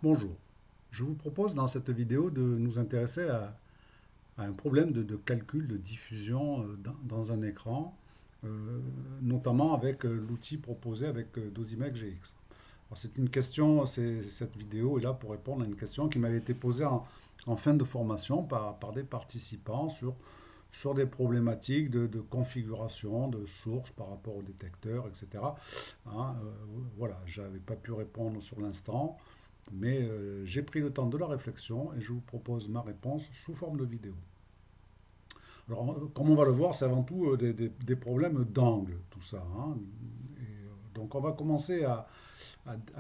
Bonjour, je vous propose dans cette vidéo de nous intéresser à un problème de calcul de diffusion dans un écran, notamment avec l'outil proposé avec Dosimac GX. Alors c'est une question, cette vidéo est là pour répondre à une question qui m'avait été posée en fin de formation par des participants sur des problématiques de configuration, de source par rapport au détecteur, etc. Voilà, je n'avais pas pu répondre sur l'instant. Mais j'ai pris le temps de la réflexion et je vous propose ma réponse sous forme de vidéo. Alors, comme on va le voir, c'est avant tout des problèmes d'angle, tout ça. Donc, on va commencer à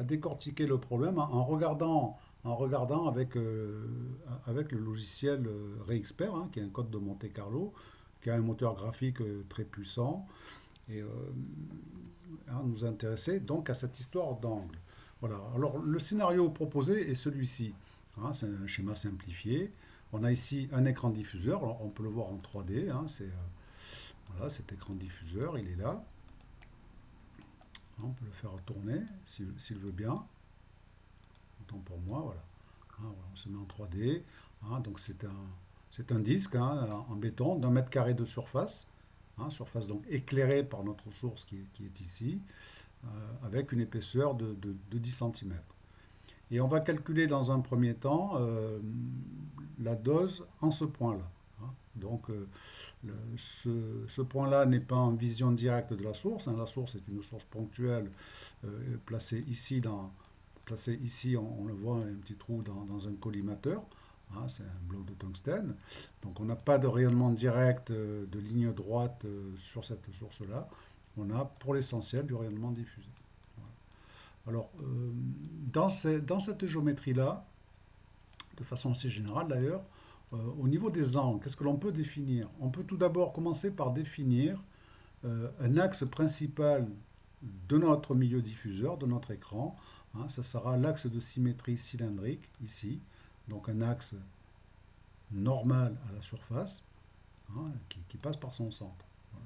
décortiquer le problème en regardant avec le logiciel RayXpert, qui est un code de Monte-Carlo, qui a un moteur graphique très puissant, et nous intéresser donc à cette histoire d'angle. Voilà. Alors le scénario proposé est celui-ci. C'est un schéma simplifié. On a ici un écran diffuseur. Alors, on peut le voir en 3D. Voilà, cet écran diffuseur, il est là. On peut le faire tourner s'il veut bien. Autant pour moi, voilà. Voilà, on se met en 3D. Donc c'est un disque en béton d'un mètre carré de surface. Surface donc éclairée par notre source qui est ici, avec une épaisseur de 10 cm. Et on va calculer dans un premier temps la dose en ce point-là. Donc ce point-là n'est pas en vision directe de la source. La source est une source ponctuelle placée ici, on le voit, un petit trou dans un collimateur. C'est un bloc de tungstène. Donc on n'a pas de rayonnement direct de ligne droite sur cette source-là. On a pour l'essentiel du rayonnement diffusé. Voilà. Alors, dans cette géométrie-là, de façon assez générale d'ailleurs, au niveau des angles, qu'est-ce que l'on peut définir? On peut tout d'abord commencer par définir un axe principal de notre milieu diffuseur, de notre écran. Ça sera l'axe de symétrie cylindrique, ici. Donc un axe normal à la surface, qui passe par son centre. Voilà.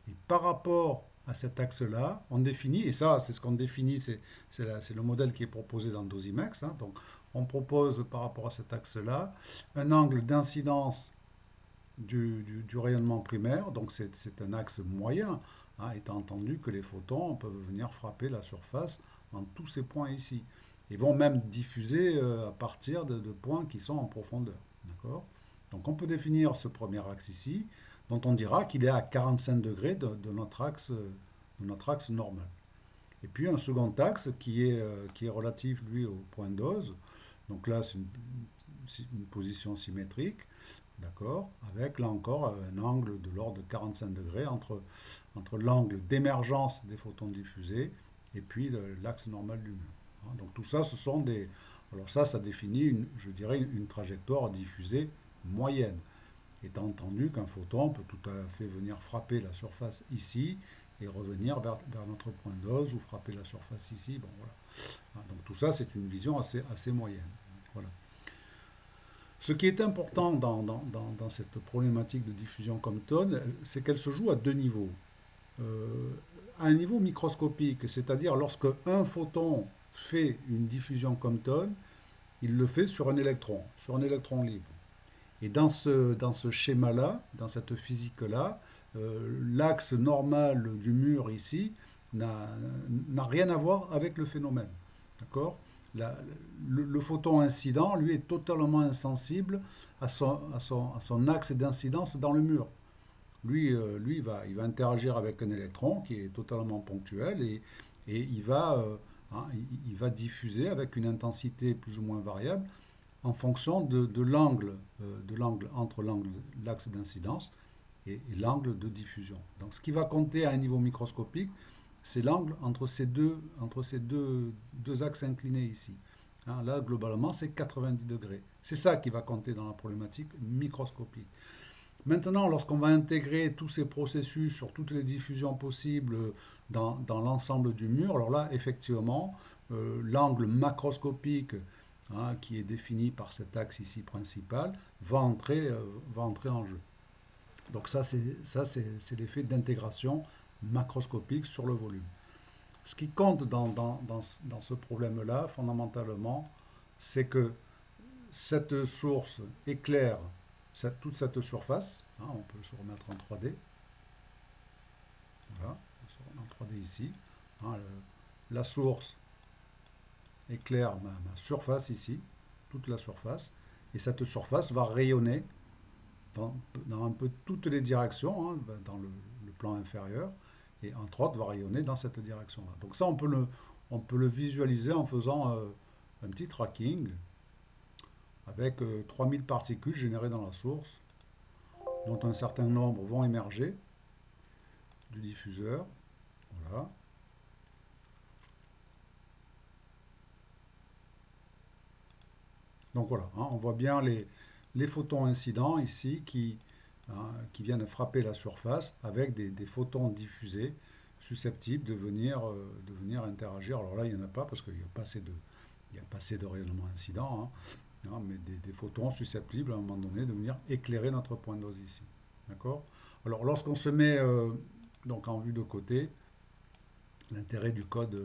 Et par rapport à cet axe-là, on définit, et ça c'est ce qu'on définit, c'est le modèle qui est proposé dans Dosimac. Donc on propose par rapport à cet axe-là un angle d'incidence du rayonnement primaire, donc c'est un axe moyen, étant entendu que les photons peuvent venir frapper la surface en tous ces points ici. Ils vont même diffuser à partir de points qui sont en profondeur. D'accord? Donc on peut définir ce premier axe ici, dont on dira qu'il est à 45 degrés de notre axe normal. Et puis un second axe qui est relatif, lui, au point dose. Donc là, c'est une position symétrique, d'accord, avec là encore un angle de l'ordre de 45 degrés entre l'angle d'émergence des photons diffusés et puis l'axe normal du mur. Donc tout ça, ce sont des... Alors ça définit, je dirais, une trajectoire diffusée moyenne. Étant entendu qu'un photon peut tout à fait venir frapper la surface ici et revenir vers notre point dose ou frapper la surface ici. Bon, voilà. Donc tout ça, c'est une vision assez moyenne. Voilà. Ce qui est important dans cette problématique de diffusion Compton, c'est qu'elle se joue à deux niveaux. À un niveau microscopique, c'est-à-dire lorsque un photon fait une diffusion Compton, il le fait sur un électron libre. Et dans ce schéma-là, dans cette physique-là, l'axe normal du mur ici n'a rien à voir avec le phénomène. D'accord? Le photon incident, lui, est totalement insensible à son axe d'incidence dans le mur. Lui, il va interagir avec un électron qui est totalement ponctuel et il va diffuser avec une intensité plus ou moins variable en fonction de l'angle entre l'axe d'incidence et l'angle de diffusion. Donc ce qui va compter à un niveau microscopique, c'est l'angle entre ces deux axes inclinés ici. Là, globalement, c'est 90 degrés. C'est ça qui va compter dans la problématique microscopique. Maintenant, lorsqu'on va intégrer tous ces processus sur toutes les diffusions possibles dans l'ensemble du mur, alors là, effectivement, l'angle macroscopique qui est défini par cet axe ici principal va entrer en jeu. Donc ça, c'est l'effet d'intégration macroscopique sur le volume. Ce qui compte dans ce problème-là, fondamentalement, c'est que cette source éclaire toute cette surface. Hein, on peut se remettre en 3D. Voilà, en 3D ici. Hein, la source éclaire ma surface ici, toute la surface. Et cette surface va rayonner dans un peu toutes les directions, hein, dans le plan inférieur, et entre autres va rayonner dans cette direction-là. Donc ça, on peut le visualiser en faisant un petit tracking avec 3000 particules générées dans la source, dont un certain nombre vont émerger du diffuseur. Voilà. Donc voilà, hein, on voit bien les photons incidents ici qui viennent frapper la surface avec des photons diffusés susceptibles de venir interagir. Alors là, il n'y en a pas parce qu'il n'y a pas assez il y a pas assez de rayonnement incident, hein, mais des photons susceptibles à un moment donné de venir éclairer notre point dose ici. D'accord. Alors lorsqu'on se met donc en vue de côté, l'intérêt du code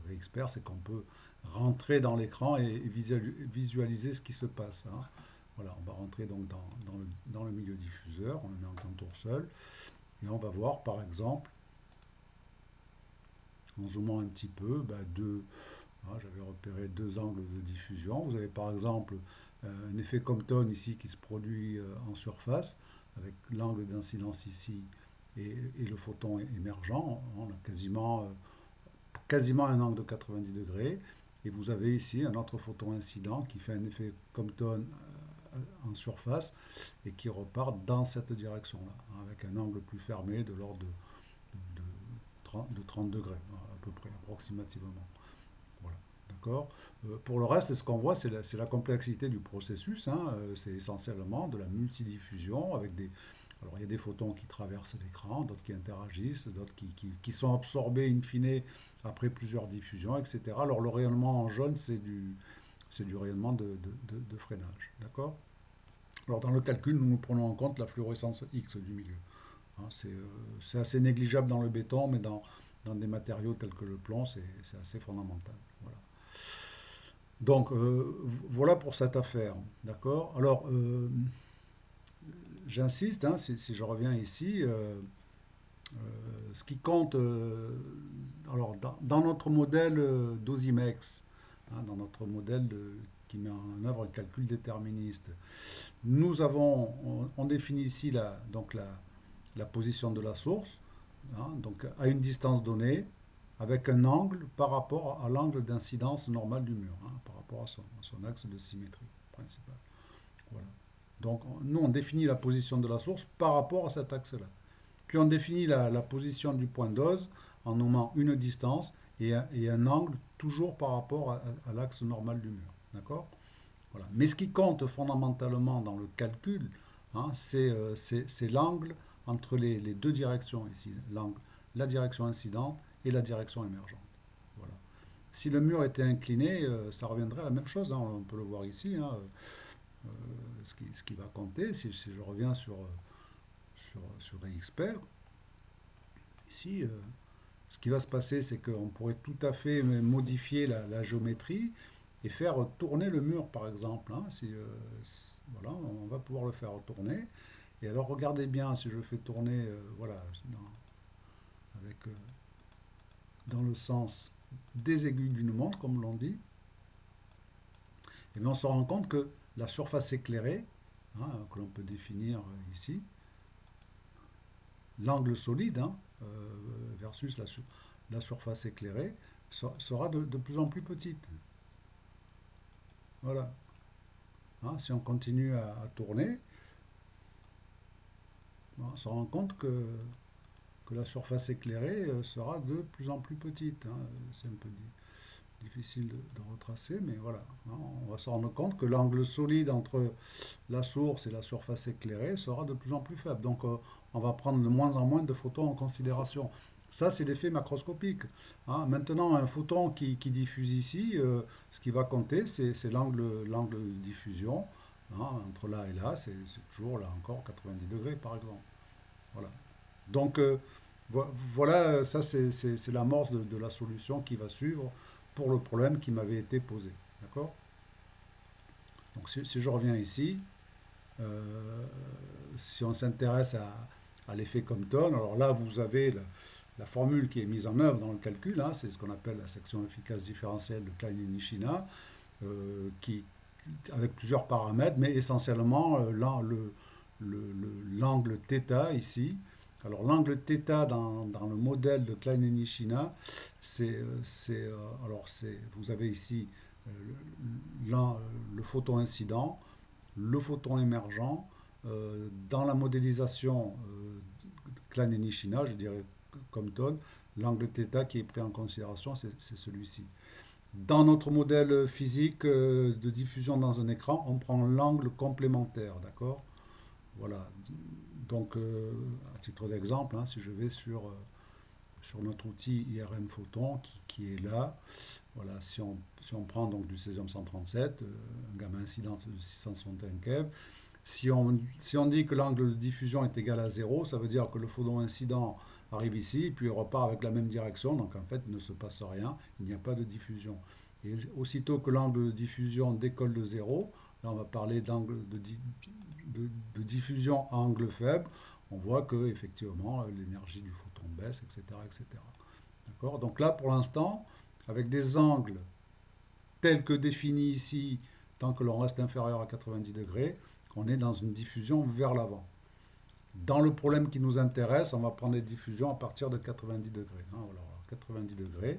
Re-Expert, c'est qu'on peut rentrer dans l'écran et visualiser ce qui se passe, hein. Voilà, on va rentrer donc dans le milieu diffuseur, on le met en contour seul, et on va voir par exemple, en zoomant un petit peu, j'avais repéré deux angles de diffusion. Vous avez par exemple un effet Compton ici qui se produit en surface, avec l'angle d'incidence ici et le photon émergent. On a quasiment un angle de 90 degrés. Et vous avez ici un autre photon incident qui fait un effet Compton en surface et qui repart dans cette direction-là, hein, avec un angle plus fermé de l'ordre de 30 degrés, à peu près, approximativement. Voilà, d'accord. Pour le reste, ce qu'on voit, c'est la complexité du processus, hein. C'est essentiellement de la multidiffusion avec des. Alors, il y a des photons qui traversent l'écran, d'autres qui interagissent, d'autres qui sont absorbés in fine après plusieurs diffusions, etc. Alors, le rayonnement en jaune, c'est du rayonnement de freinage. D'accord. Alors, dans le calcul, nous prenons en compte la fluorescence X du milieu. Hein, c'est assez négligeable dans le béton, mais dans des matériaux tels que le plomb, c'est assez fondamental. Voilà. Donc, voilà pour cette affaire. D'accord. Alors, j'insiste, hein, si je reviens ici, ce qui compte, alors dans notre modèle Dosimex, hein, dans notre modèle qui met en œuvre un calcul déterministe, on définit ici la position de la source, hein, donc à une distance donnée, avec un angle par rapport à l'angle d'incidence normale du mur, hein, par rapport à son axe de symétrie principal. Voilà. Donc nous, on définit la position de la source par rapport à cet axe-là. Puis on définit la position du point dose en nommant une distance et un angle toujours par rapport à l'axe normal du mur. D'accord. Voilà. Mais ce qui compte fondamentalement dans le calcul, hein, c'est l'angle entre les deux directions ici, la direction incidente et la direction émergente. Voilà. Si le mur était incliné, ça reviendrait à la même chose, hein, on peut le voir ici, hein, ce qui va compter, si je reviens sur Expert, ici, ce qui va se passer, c'est qu'on pourrait tout à fait modifier la géométrie et faire tourner le mur, par exemple, hein, voilà, on va pouvoir le faire tourner. Et alors, regardez bien, si je fais tourner, voilà, avec, dans le sens des aiguilles d'une montre, comme l'on dit, et bien on se rend compte que la surface éclairée, hein, que l'on peut définir ici, l'angle solide, hein, versus la surface éclairée, sera de plus en plus petite. Voilà. Hein, si on continue à tourner, on se rend compte que la surface éclairée sera de plus en plus petite, hein. C'est un peu difficile de retracer, mais voilà. Hein, on va se rendre compte que l'angle solide entre la source et la surface éclairée sera de plus en plus faible. Donc on va prendre de moins en moins de photons en considération. Ça, c'est l'effet macroscopique. Hein. Maintenant, un photon qui diffuse ici, ce qui va compter, c'est l'angle de diffusion. Hein, entre là et là, c'est toujours là encore 90 degrés, par exemple. Voilà. Donc, voilà, ça, c'est l'amorce de la solution qui va suivre pour le problème qui m'avait été posé. D'accord. Donc si je reviens ici, euh, si on s'intéresse à l'effet Compton, alors là vous avez la formule qui est mise en œuvre dans le calcul, hein, c'est ce qu'on appelle la section efficace différentielle de Klein et Nishina, qui, avec plusieurs paramètres, mais essentiellement l'angle θ ici. Alors l'angle θ dans le modèle de Klein et Nishina, vous avez ici euh, le photon incident, le photon émergent. Dans la modélisation Klein et Nishina, je dirais Compton, l'angle θ qui est pris en considération, c'est celui-ci. Dans notre modèle physique de diffusion dans un écran, on prend l'angle complémentaire, d'accord? Voilà. Donc, à titre d'exemple, hein, si je vais sur notre outil IRM Photon qui est là, voilà, si on prend donc du césium 137, un gamma incident de 661 keV, si on dit que l'angle de diffusion est égal à 0, ça veut dire que le photon incident arrive ici, puis il repart avec la même direction, donc en fait il ne se passe rien, il n'y a pas de diffusion. Et aussitôt que l'angle de diffusion décolle de 0, là on va parler d'angle de diffusion à angle faible, on voit que effectivement l'énergie du photon baisse, etc. etc. D'accord? Donc là pour l'instant, avec des angles tels que définis ici, tant que l'on reste inférieur à 90 degrés, on est dans une diffusion vers l'avant. Dans le problème qui nous intéresse, on va prendre des diffusions à partir de 90 degrés. Hein, voilà, 90 degrés,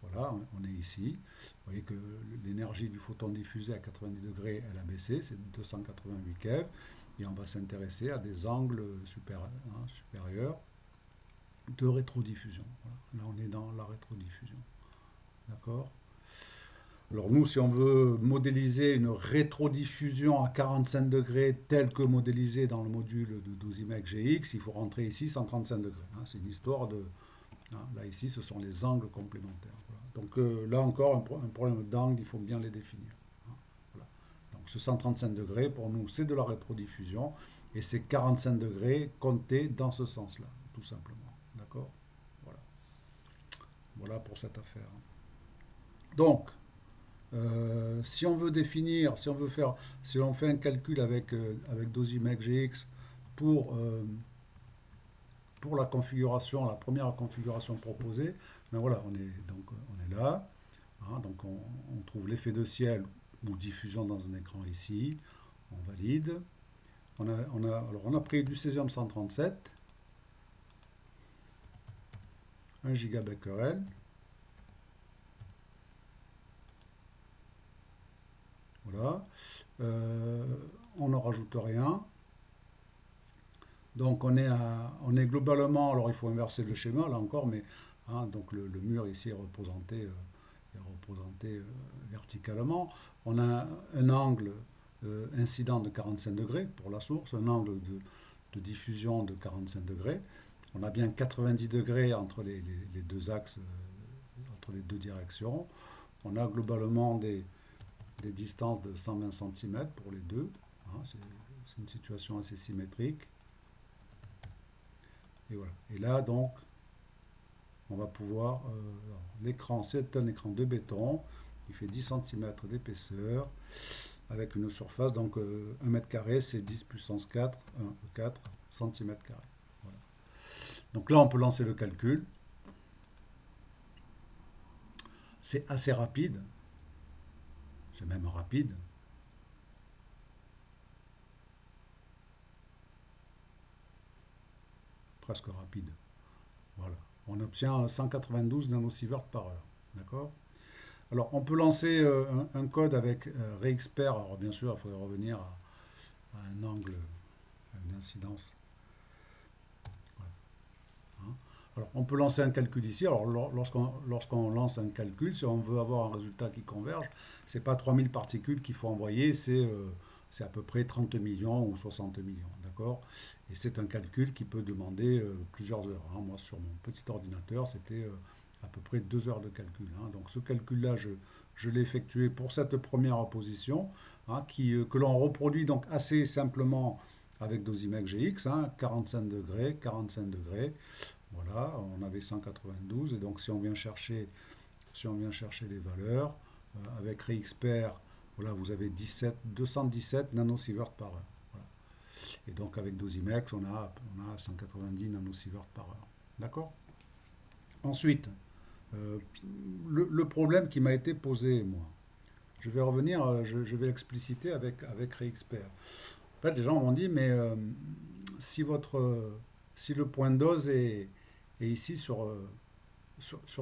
voilà, on est ici. Vous voyez que l'énergie du photon diffusé à 90 degrés, elle a baissé, c'est 288 keV. Et on va s'intéresser à des angles supérieurs de rétrodiffusion. Voilà. Là, on est dans la rétrodiffusion. D'accord? Alors nous, si on veut modéliser une rétrodiffusion à 45 degrés telle que modélisée dans le module de Dosimac GX, il faut rentrer ici 135 degrés. Hein, c'est une histoire de... Hein, là, ici, ce sont les angles complémentaires. Voilà. Donc là encore, un problème d'angle, il faut bien les définir. Hein, voilà. Donc ce 135 degrés, pour nous, c'est de la rétrodiffusion. Et c'est 45 degrés comptés dans ce sens-là, tout simplement. D'accord? Voilà. Voilà pour cette affaire. Donc, si on veut définir, si on fait un calcul avec Dosimac GX pour, euh, pour la configuration, la première configuration proposée, ben voilà, on est là, hein, donc on trouve l'effet de ciel ou diffusion dans un écran ici, on valide. Alors on a pris du césium 137, 1 gigabecquerel. Voilà. On n'en rajoute rien. Donc on est globalement, alors il faut inverser le schéma là encore, mais hein, donc le mur ici est représenté verticalement. On a un angle incident de 45 degrés pour la source, un angle de diffusion de 45 degrés. On a bien 90 degrés entre les deux axes, entre les deux directions. On a globalement des distances de 120 cm pour les deux. Hein, c'est une situation assez symétrique. Et voilà. Et là, donc, on va pouvoir... l'écran, c'est un écran de béton. Il fait 10 cm d'épaisseur avec une surface, donc 1 mètre carré, c'est 10 puissance 4, 4 cm carrés. Voilà. Donc là, on peut lancer le calcul. C'est assez rapide. C'est même rapide. Presque rapide. Voilà. On obtient 192 nanosieverts par heure. D'accord? Alors, on peut lancer un code avec Rexpert. Alors, bien sûr, il faudrait revenir à un angle, à une incidence. Voilà. Hein. Alors, on peut lancer un calcul ici. Alors, lorsqu'on lance un calcul, si on veut avoir un résultat qui converge, ce n'est pas 3000 particules qu'il faut envoyer, c'est à peu près 30 millions ou 60 millions. D'accord? Et c'est un calcul qui peut demander plusieurs heures. Hein. Moi, sur mon petit ordinateur, c'était à peu près 2 heures de calcul. Hein. Donc, ce calcul-là, je l'ai effectué pour cette première opposition, hein, que l'on reproduit donc assez simplement avec Dosimac GX, hein, 45 degrés, 45 degrés. Voilà, on avait 192, et donc si on vient chercher les valeurs, avec Rexpert, Voilà, vous avez 217 nanosieverts par heure. Voilà. Et donc avec Dosimex, on a 190 nanosieverts par heure. D'accord? Ensuite, euh, le problème qui m'a été posé, moi, je vais revenir, je vais l'expliciter avec ReXpert. En fait, les gens m'ont dit, mais si, si le point de dose est ici sur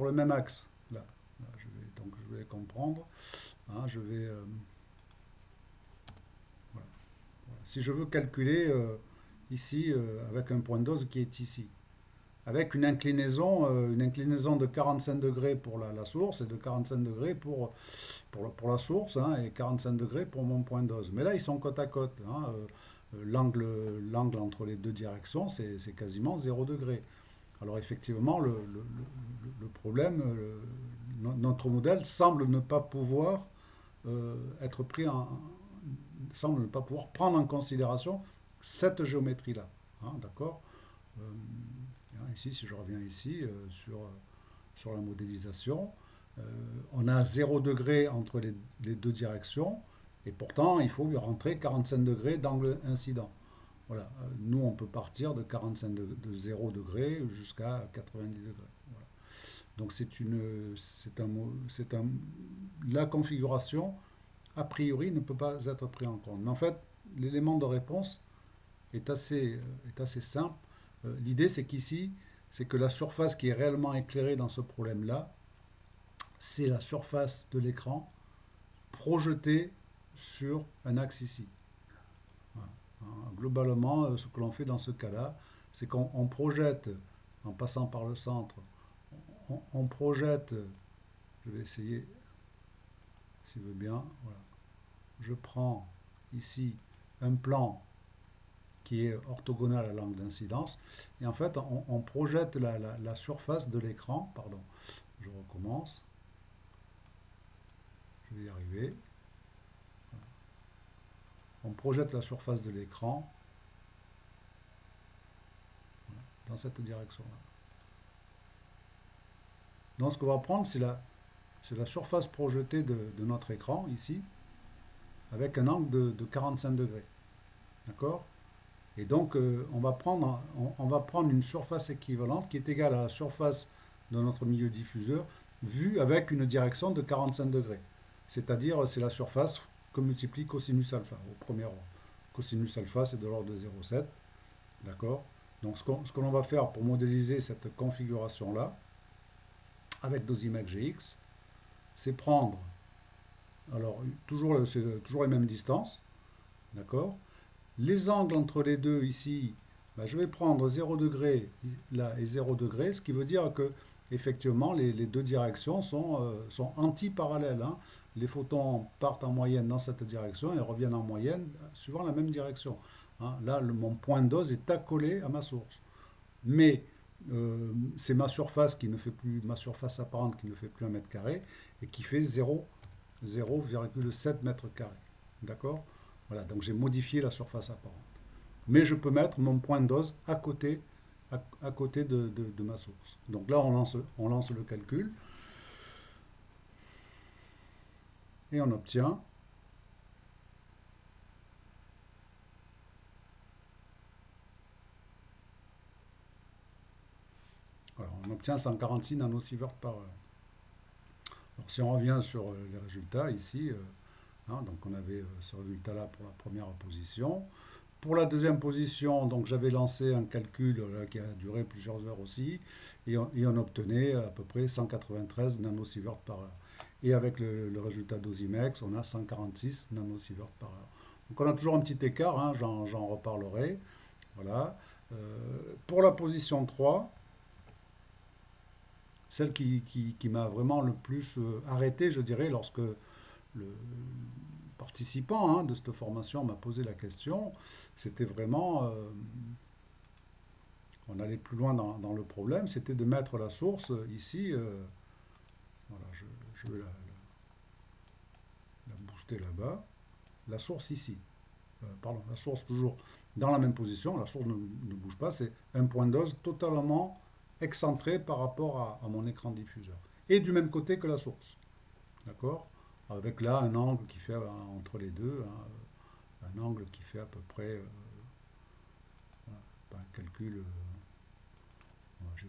le même axe, là, donc je vais comprendre, hein, voilà. Si je veux calculer ici avec un point de dose qui est ici, avec une inclinaison de 45 degrés pour la source et de 45 degrés pour la source, hein, et 45 degrés pour mon point de dose. Mais là, ils sont côte à côte, hein, l'angle entre les deux directions, c'est quasiment 0 degré. Alors effectivement, le problème, notre modèle semble ne pas pouvoir être semble ne pas pouvoir prendre en considération cette géométrie-là. Hein, d'accord. Euh, Ici, si je reviens ici sur la modélisation, euh, on a 0 degré entre les deux directions, et pourtant, il faut lui rentrer 45 degrés d'angle incident. Voilà. Nous, on peut partir de 45 de 0 degré jusqu'à 90 degrés. Voilà. Donc, la configuration, a priori, ne peut pas être prise en compte. Mais en fait, l'élément de réponse est assez simple. L'idée, c'est qu'ici, c'est que la surface qui est réellement éclairée dans ce problème-là, c'est la surface de l'écran projetée sur un axe ici. Voilà. Globalement, ce que l'on fait dans ce cas-là, c'est qu'on projette, en passant par le centre, on projette, je vais essayer, s'il veut bien, voilà. Je prends ici un plan qui est orthogonal à l'angle d'incidence, et en fait, on projette la surface de l'écran, pardon, je recommence, je vais y arriver, voilà. On projette la surface de l'écran, voilà, dans cette direction-là. Donc ce qu'on va prendre, c'est la surface projetée de notre écran, ici, avec un angle de 45 degrés. D'accord? Et donc, on va prendre une surface équivalente qui est égale à la surface de notre milieu diffuseur, vue avec une direction de 45 degrés. C'est-à-dire, c'est la surface que multiplie cosinus alpha, au premier ordre. Cosinus alpha, c'est de l'ordre de 0,7. D'accord? Donc, ce que l'on va faire pour modéliser cette configuration-là, avec Dosimax GX, c'est prendre, alors, c'est toujours les mêmes distances, d'accord? Les angles entre les deux ici, ben, je vais prendre 0 degré là et 0 degré, ce qui veut dire que effectivement les deux directions sont antiparallèles. Hein. Les photons partent en moyenne dans cette direction et reviennent en moyenne suivant la même direction. Hein. Là, mon point de dose est accolé à ma source. Mais c'est ma surface qui ne fait plus, ma surface apparente qui ne fait plus 1 mètre carré et qui fait 0,7 mètres carrés. D'accord? Voilà, donc j'ai modifié la surface apparente. Mais je peux mettre mon point de dose à côté de ma source. Donc là, on lance le calcul et on obtient alors, on obtient 146 nanosieverts par heure. Alors si on revient sur les résultats ici, hein, donc on avait ce résultat-là pour la première position. Pour la deuxième position, donc j'avais lancé un calcul qui a duré plusieurs heures aussi, et on obtenait à peu près 193 nanosieverts par heure. Et avec le résultat Dosimex, on a 146 nanosieverts par heure. Donc on a toujours un petit écart, hein, j'en reparlerai. Voilà. Pour la position 3, celle qui m'a vraiment le plus arrêté, je dirais, lorsque le participant, hein, de cette formation m'a posé la question, c'était vraiment, on allait plus loin dans le problème, c'était de mettre la source ici, voilà, je vais la booster là-bas, la source ici, pardon, la source toujours dans la même position, la source ne bouge pas, c'est un point de dose totalement excentré par rapport à mon écran diffuseur, et du même côté que la source, d'accord? avec là un angle qui fait entre les deux, hein, un angle qui fait à peu près, voilà, pas un calcul, voilà, j'ai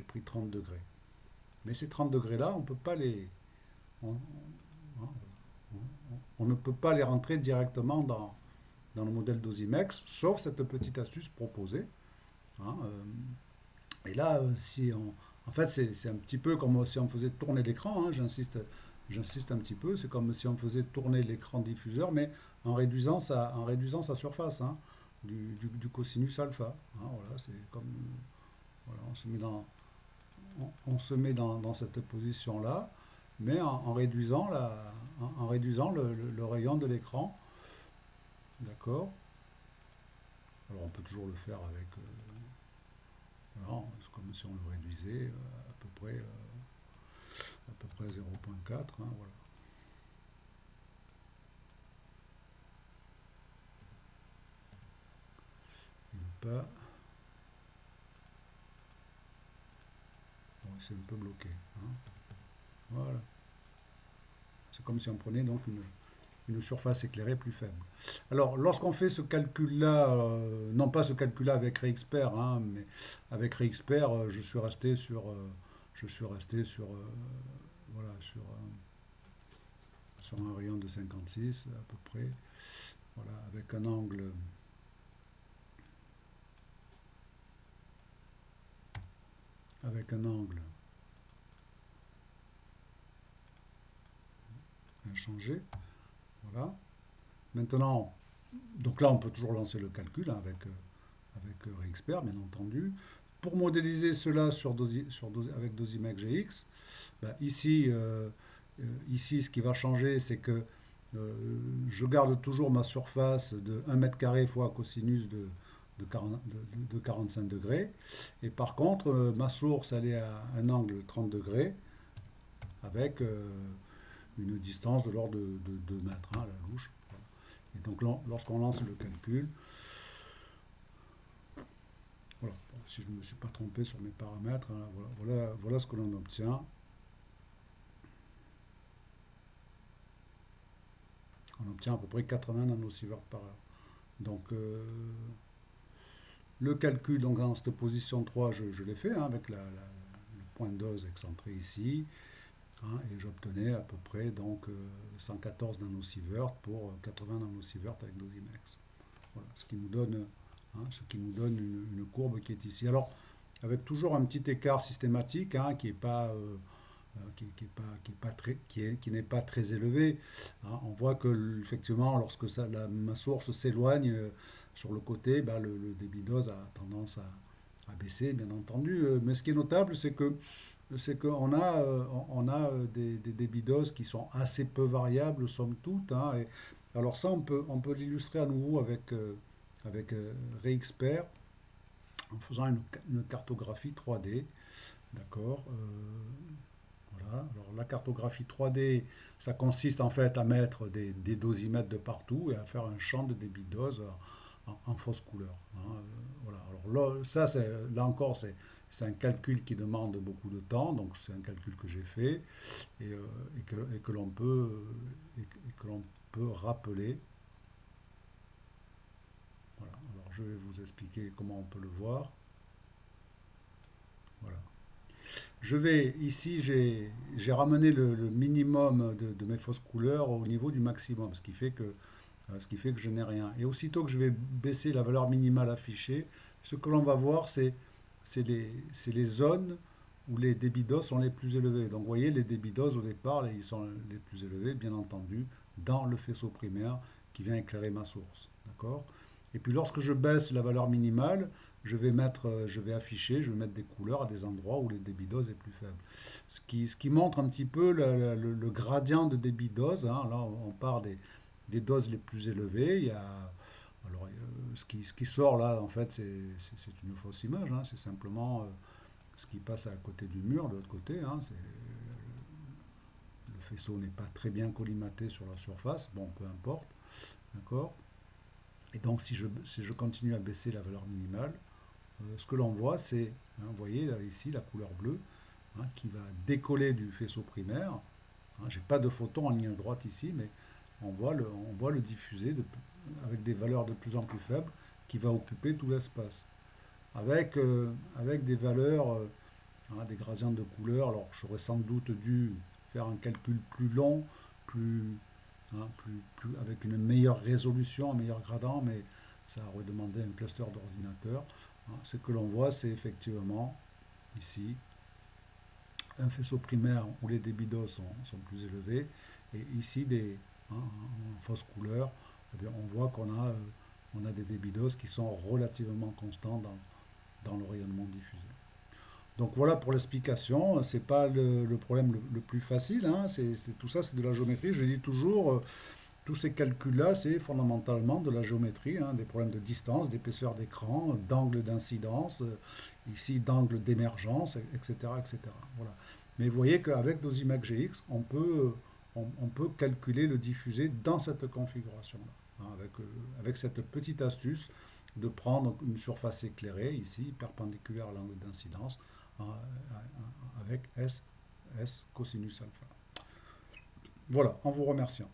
pris 30 degrés. Mais ces 30 degrés-là, on peut pas on, on ne peut pas les rentrer directement dans le modèle Dosimex, sauf cette petite astuce proposée, hein, et là, en fait, c'est un petit peu comme si on faisait tourner l'écran, hein, j'insiste un petit peu, c'est comme si on faisait tourner l'écran diffuseur, mais en réduisant sa surface, hein, du cosinus alpha. Hein, voilà, c'est comme, voilà, on se met dans cette position-là, mais en réduisant, en réduisant le rayon de l'écran. D'accord. Alors on peut toujours le faire avec, voilà, c'est comme si on le réduisait à peu près 0,4, hein, voilà. Et ne pas, bon, c'est un peu bloqué, hein, voilà. C'est comme si on prenait donc une surface éclairée plus faible. Alors, lorsqu'on fait ce calcul-là, non pas ce calcul-là avec Réexpert, hein, mais avec Réexpert, je suis resté sur, voilà, sur un rayon de 56 à peu près, voilà, avec un angle inchangé, voilà. Maintenant, donc là, on peut toujours lancer le calcul, hein, avec Réexpert, bien entendu. Pour modéliser cela avec Dosimac GX, ben, ici, ce qui va changer, c'est que je garde toujours ma surface de 1 mètre carré fois cosinus de 45 degrés. Et par contre, ma source, elle est à un angle de 30 degrés avec une distance de l'ordre de 2 mètres, hein, à la louche. Voilà. Et donc, lorsqu'on lance le calcul, voilà, bon, si je ne me suis pas trompé sur mes paramètres, hein, voilà ce que l'on obtient. On obtient à peu près 80 nanosieverts par heure. Donc, le calcul donc, dans cette position 3, je l'ai fait, hein, avec le point de dose excentré ici. Hein, et j'obtenais à peu près donc 114 nanosieverts pour 80 nanosieverts avec Dosimex. Voilà, ce qui nous donne une courbe qui est ici. Alors, avec toujours un petit écart systématique, hein, qui est pas qui n'est pas très élevé. Hein. On voit que effectivement, lorsque ma source s'éloigne sur le côté, bah, le débit dose a tendance à baisser, bien entendu. Mais ce qui est notable, c'est qu'on a, des débits doses qui sont assez peu variables, somme toute. Hein. Et alors ça, on peut l'illustrer à nouveau avec Réexpert en faisant une cartographie 3D. D'accord. Voilà. Alors la cartographie 3D, ça consiste en fait à mettre des dosimètres de partout et à faire un champ de débit de dose en fausse couleur. Hein. Voilà. Alors là, là encore, c'est un calcul qui demande beaucoup de temps, donc c'est un calcul que j'ai fait et que l'on peut rappeler. Voilà. Alors je vais vous expliquer comment on peut le voir. Voilà. Ici, j'ai ramené le minimum de mes fausses couleurs au niveau du maximum, ce qui fait que je n'ai rien. Et aussitôt que je vais baisser la valeur minimale affichée, ce que l'on va voir, c'est les zones où les débits d'os sont les plus élevés. Donc vous voyez, les débits d'os au départ, ils sont les plus élevés, bien entendu, dans le faisceau primaire qui vient éclairer ma source. D'accord. Et puis lorsque je baisse la valeur minimale, je vais afficher, je vais mettre des couleurs à des endroits où le débit dose est plus faible. Ce qui montre un petit peu le gradient de débit dose. Hein. Là, on part des doses les plus élevées. Alors, ce qui sort là, en fait, c'est une fausse image. Hein. C'est simplement ce qui passe à côté du mur, de l'autre côté. Hein. Le faisceau n'est pas très bien collimaté sur la surface. Bon, peu importe. D'accord. Et donc, si je continue à baisser la valeur minimale, ce que l'on voit, c'est, hein, vous voyez là, ici la couleur bleue, qui va décoller du faisceau primaire. J'ai pas de photon en ligne droite ici, mais on voit le diffuser avec des valeurs de plus en plus faibles qui va occuper tout l'espace. Avec des valeurs, des gradients de couleur. Alors j'aurais sans doute dû faire un calcul plus long, plus, avec une meilleure résolution, un meilleur gradient, mais ça aurait demandé un cluster d'ordinateur. Ce que l'on voit, c'est effectivement ici un faisceau primaire où les débits d'os sont plus élevés, et ici en fausse couleur, eh bien, on voit on a des débits d'os qui sont relativement constants dans le rayonnement diffusé. Donc voilà pour l'explication. C'est pas le problème le plus facile, hein. Tout ça, c'est de la géométrie. Je dis toujours, tous ces calculs-là, c'est fondamentalement de la géométrie, hein, des problèmes de distance, d'épaisseur d'écran, d'angle d'incidence, ici d'angle d'émergence, etc., etc. Voilà. Mais vous voyez qu'avec nos ImageGX, on peut calculer le diffusé dans cette configuration-là, hein, avec cette petite astuce de prendre une surface éclairée, ici, perpendiculaire à l'angle d'incidence, avec S cosinus alpha. Voilà, en vous remerciant.